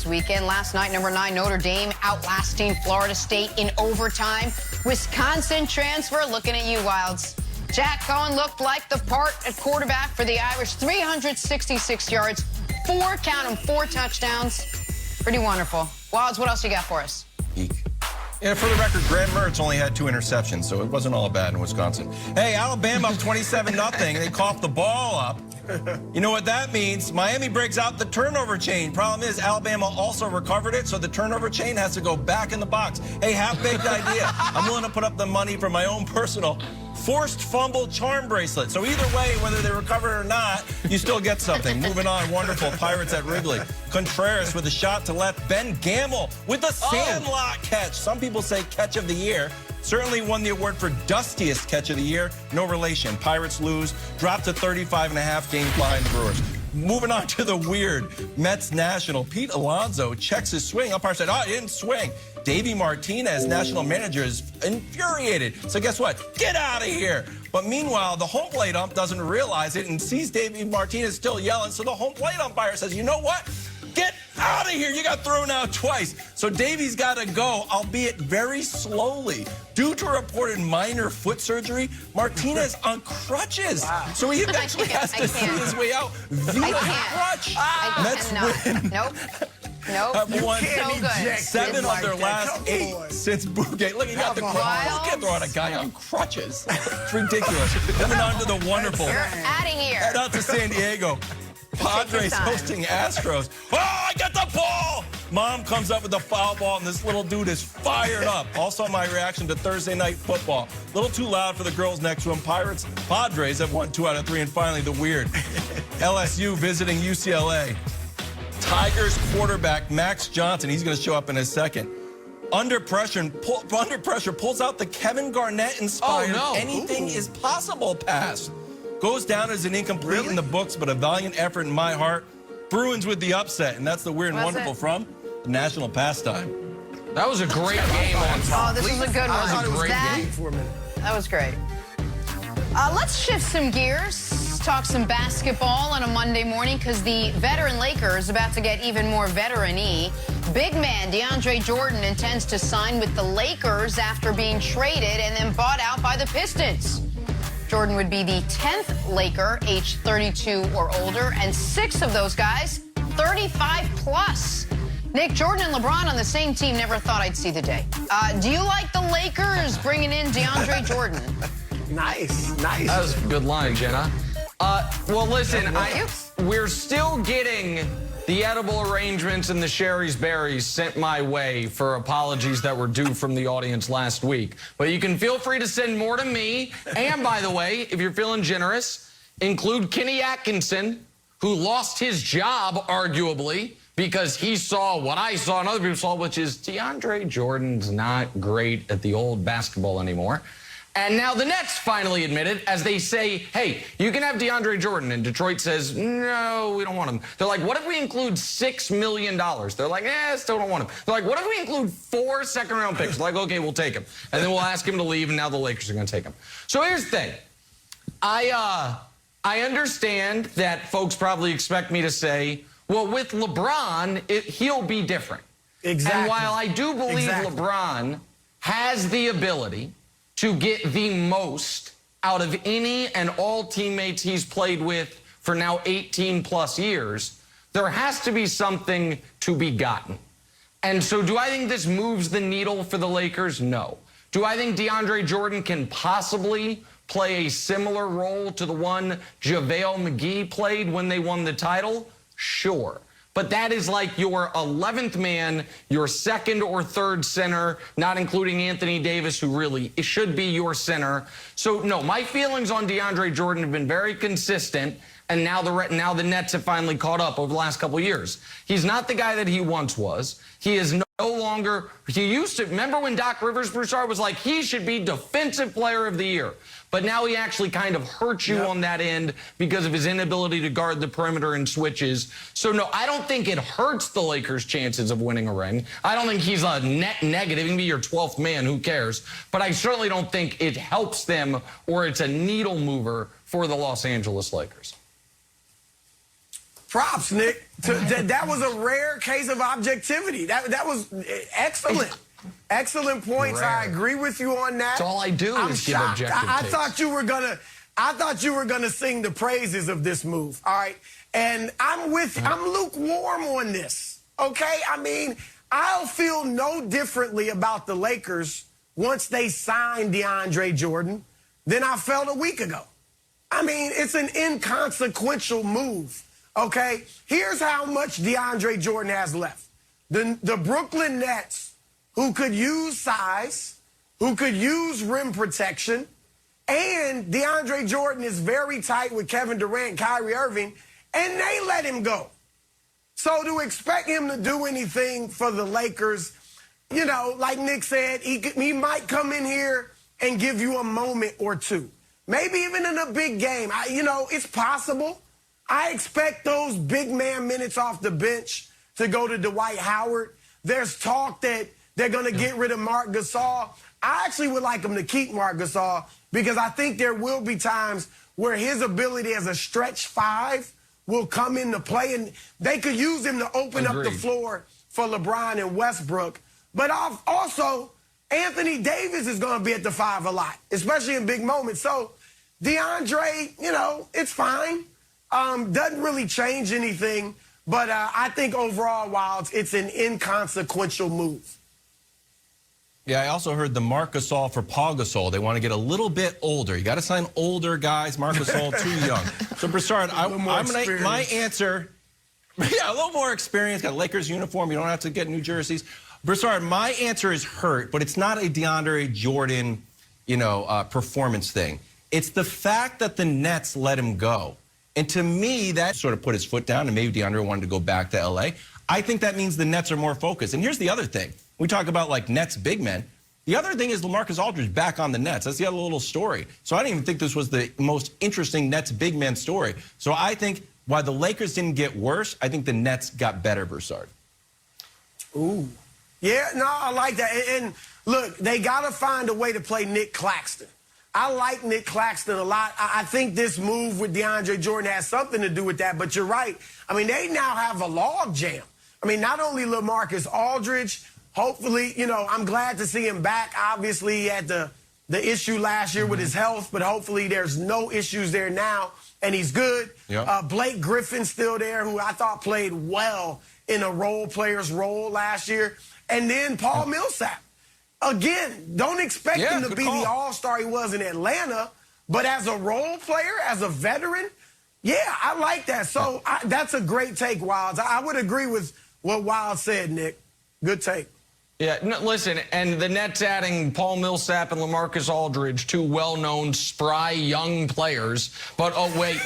this weekend. Last night, number 9 Notre Dame outlasting Florida State in overtime. Wisconsin transfer, looking at you, Wilds. Jack Cohen looked like the part at quarterback for the Irish. 366 yards, 4 touchdowns. Pretty wonderful. Wilds, what else you got for us? Eek. Yeah, for the record, Graham Mertz only had 2 interceptions, so it wasn't all bad in Wisconsin. Hey, Alabama up 27-0. They coughed the ball up. You know what that means? Miami breaks out the turnover chain. Problem is, Alabama also recovered it, so the turnover chain has to go back in the box. Hey, half-baked idea. I'm willing to put up the money for my own personal forced fumble charm bracelet. So either way, whether they recover it or not, you still get something. Moving on, wonderful. Pirates at Wrigley. Contreras with a shot to left. Ben Gamble with a sandlot catch. Some people say catch of the year. Certainly won the award for dustiest catch of the year. No relation. Pirates lose. Drop to 35.5 games behind Brewers. Moving on to the weird Mets National. Pete Alonso checks his swing. Umpire said, oh, he didn't swing. Davey Martinez, national manager, is infuriated. So guess what? Get out of here. But meanwhile, the home plate ump doesn't realize it and sees Davey Martinez still yelling. So the home plate umpire says, you know what? Get out of here. You got thrown out twice. So Davey's got to go, albeit very slowly. Due to reported minor foot surgery, Martinez on crutches. Wow. So he eventually has to see his way out via crutch. Mets win. Nope. Nope. Have won so good. 7 of their last 8 since Bouquet. Look, he got the crutch. You can't throw out a guy on crutches. It's ridiculous. Moving on to the wonderful. You're out of here. Head out to San Diego. Padres hosting Astros. Oh, I got the ball! Mom comes up with the foul ball, and this little dude is fired up. Also, my reaction to Thursday night football. A little too loud for the girls next to him. Padres have won 2 out of 3, and finally, the weird. LSU visiting UCLA. Tigers quarterback Max Johnson, he's going to show up in a second. Under pressure, pulls out the Kevin Garnett-inspired anything is possible pass. Goes down as an incomplete in the books, but a valiant effort in my heart. Bruins with the upset, and that's the weird and wonderful from the national pastime. That was a great game on top. Oh, this was a good one. That was a great game for a minute. That was great. Let's shift some gears, talk some basketball on a Monday morning, because the veteran Lakers about to get even more veteran-y. Big man DeAndre Jordan intends to sign with the Lakers after being traded and then bought out by the Pistons. Jordan would be the 10th Laker, age 32 or older, and 6 of those guys, 35 plus. Nick, Jordan and LeBron on the same team, never thought I'd see the day. Do you like the Lakers bringing in DeAndre Jordan? Nice. That was a good line, Jenna. Well, listen, we're still getting the edible arrangements and the Sherry's berries sent my way for apologies that were due from the audience last week. But you can feel free to send more to me. And, by the way, if you're feeling generous, include Kenny Atkinson, who lost his job, arguably, because he saw what I saw and other people saw, which is DeAndre Jordan's not great at the old basketball anymore. And now the Nets finally admitted, as they say, hey, you can have DeAndre Jordan. And Detroit says, no, we don't want him. They're like, what if we include $6 million? They're like, still don't want him. They're like, what if we include 4 second-round picks? They're like, okay, we'll take him. And then we'll ask him to leave, and now the Lakers are going to take him. So here's the thing. I understand that folks probably expect me to say, well, with LeBron, he'll be different. Exactly. And while I do believe LeBron has the ability to get the most out of any and all teammates he's played with for now 18-plus years, there has to be something to be gotten. And so do I think this moves the needle for the Lakers? No. Do I think DeAndre Jordan can possibly play a similar role to the one JaVale McGee played when they won the title? Sure. But that is like your 11th man, your 2nd or 3rd center, not including Anthony Davis, who really should be your center. So, no, my feelings on DeAndre Jordan have been very consistent, and now the Nets have finally caught up over the last couple of years. He's not the guy that he once was. He is no longer – he used to – remember when Doc Rivers Broussard was like, he should be Defensive Player of the Year. But now he actually kind of hurts you on that end because of his inability to guard the perimeter and switches. So, no, I don't think it hurts the Lakers' chances of winning a ring. I don't think he's a net negative. He can be your 12th man. Who cares? But I certainly don't think it helps them or it's a needle mover for the Los Angeles Lakers. Props, Nick. That was a rare case of objectivity. That was excellent. Excellent points. Rare. I agree with you on that. That's all I do is give objective I takes. thought you were gonna sing the praises of this move. All right. And I'm lukewarm on this. Okay? I mean, I'll feel no differently about the Lakers once they sign DeAndre Jordan than I felt a week ago. I mean, it's an inconsequential move. Okay? Here's how much DeAndre Jordan has left. The Brooklyn Nets, who could use size, who could use rim protection, and DeAndre Jordan is very tight with Kevin Durant, Kyrie Irving, and they let him go. So to expect him to do anything for the Lakers, you know, like Nick said, he might come in here and give you a moment or two. Maybe even in a big game. It's possible. I expect those big man minutes off the bench to go to Dwight Howard. There's talk that they're going to get rid of Marc Gasol. I actually would like them to keep Marc Gasol because I think there will be times where his ability as a stretch five will come into play, and they could use him to open up the floor for LeBron and Westbrook. But also, Anthony Davis is going to be at the five a lot, especially in big moments. So DeAndre, it's fine. Doesn't really change anything. But I think overall, Wilds, it's an inconsequential move. Yeah, I also heard the Marc Gasol for Paul Gasol. They want to get a little bit older. You got to sign older guys. Marc Gasol too young. So Broussard, my answer, a little more experience. Got a Lakers uniform. You don't have to get new jerseys. Broussard, my answer is hurt, but it's not a DeAndre Jordan, performance thing. It's the fact that the Nets let him go. And to me, that sort of put his foot down, and maybe DeAndre wanted to go back to L.A. I think that means the Nets are more focused. And here's the other thing. We talk about, Nets big men. The other thing is LaMarcus Aldridge back on the Nets. That's the other little story. So I didn't even think this was the most interesting Nets big man story. So I think while the Lakers didn't get worse, I think the Nets got better, Broussard. Ooh. Yeah, no, I like that. And look, they got to find a way to play Nick Claxton. I like Nick Claxton a lot. I think this move with DeAndre Jordan has something to do with that, but you're right. I mean, they now have a log jam. I mean, not only LaMarcus Aldridge, hopefully, I'm glad to see him back. Obviously, he had the issue last year with his health, but hopefully there's no issues there now, and he's good. Yep. Blake Griffin's still there, who I thought played well in a role player's role last year. And then Paul Millsap. Again, don't expect him to be the all-star he was in Atlanta, but as a role player, as a veteran, yeah, I like that. So that's a great take, Wilds. I would agree with what Wilds said, Nick. Good take. Yeah, no, listen, and the Nets adding Paul Millsap and LaMarcus Aldridge, two well-known, spry, young players. But, wait.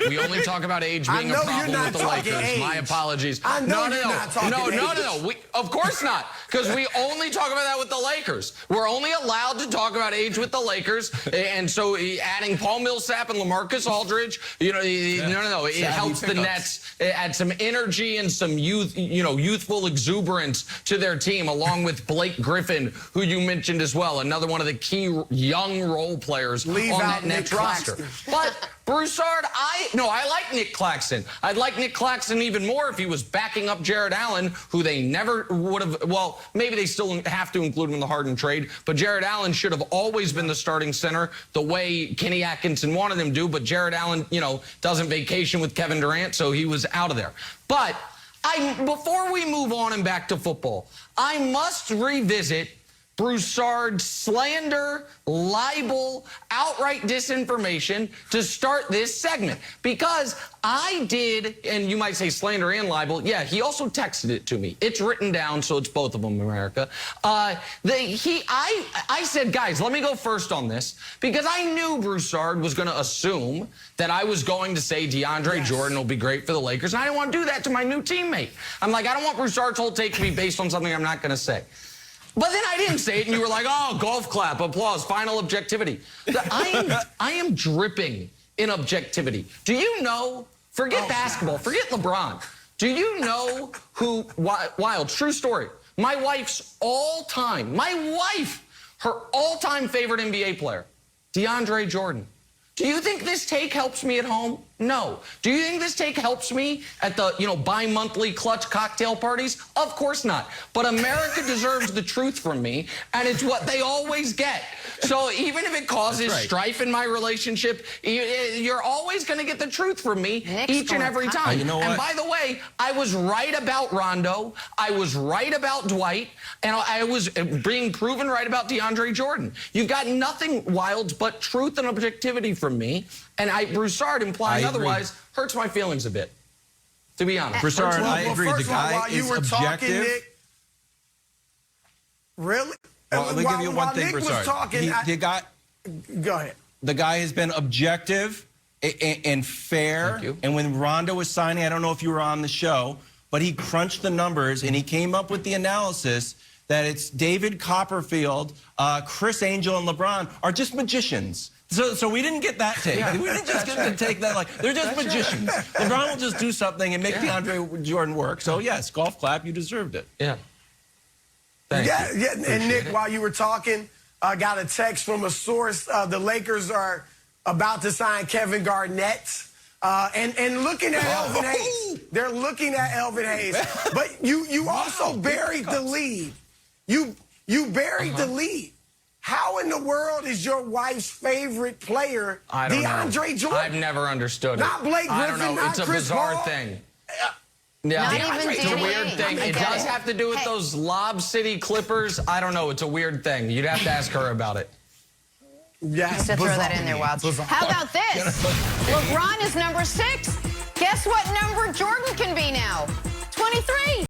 We only talk about age being a problem with the Lakers. Age. My apologies. I know you're not talking age. Of course not, because we only talk about that with the Lakers. We're only allowed to talk about age with the Lakers, and so adding Paul Millsap and LaMarcus Aldridge, no. It helps the Nets add some energy and some youthful exuberance to their team, along with Blake Griffin, who you mentioned as well, another one of the key young role players on that Nets roster. But Broussard, I like Nick Claxton. I'd like Nick Claxton even more if he was backing up Jared Allen, who they never would have. Well, maybe they still have to include him in the Harden trade, but Jared Allen should have always been the starting center the way Kenny Atkinson wanted him to. But Jared Allen, doesn't vacation with Kevin Durant, so he was out of there. But before we move on and back to football, I must revisit Broussard's slander, libel, outright disinformation to start this segment. Because I did, and you might say slander and libel, yeah, he also texted it to me. It's written down, so it's both of them, America. I said, guys, let me go first on this, because I knew Broussard was going to assume that I was going to say DeAndre Jordan will be great for the Lakers, and I didn't want to do that to my new teammate. I'm like, I don't want Broussard's whole take to be based on something I'm not going to say. But then I didn't say it, and you were like, oh, golf clap, applause, final objectivity. I am dripping in objectivity. Do you know, forget basketball, forget LeBron. Do you know who, Wild, true story, my wife's all-time, her all-time favorite NBA player, DeAndre Jordan. Do you think this take helps me at home? No. Do you think this take helps me at the, bi-monthly clutch cocktail parties? Of course not. But America deserves the truth from me, and it's what they always get. So even if it causes strife in my relationship, you're always going to get the truth from me each and every time. You know what? And by the way, I was right about Rondo. I was right about Dwight. And I was being proven right about DeAndre Jordan. You've got nothing wild but truth and objectivity from me. And Broussard implying otherwise hurts my feelings a bit, to be honest. Broussard, I agree. The guy is objective. Nick, really? Well, let me give you one thing, Broussard. Go ahead. The guy has been objective and fair. Thank you. And when Rondo was signing, I don't know if you were on the show, but he crunched the numbers and he came up with the analysis that it's David Copperfield, Chris Angel, and LeBron are just magicians. So we didn't get that take. We didn't just get the take that, like, they're just magicians. LeBron will just do something and make DeAndre Jordan work. So, yes, golf clap, you deserved it. Yeah. Thank you. Yeah, and Nick, while you were talking, I got a text from a source. The Lakers are about to sign Kevin Garnett. And looking at Elvin Hayes. They're looking at Elvin Hayes. But you also buried the lead. You buried the lead. How in the world is your wife's favorite player DeAndre Jordan? I've never understood it. Not Blake Griffin, I don't know. not It's a Chris bizarre Paul. thing. Not Yeah, even it's a weird thing. It does have to do with those Lob City Clippers. I don't know. It's a weird thing. You'd have to ask her about it. Yes, Just to throw that in there, Wilds. How about this? LeBron is number 6. Guess what number Jordan can be now? 23.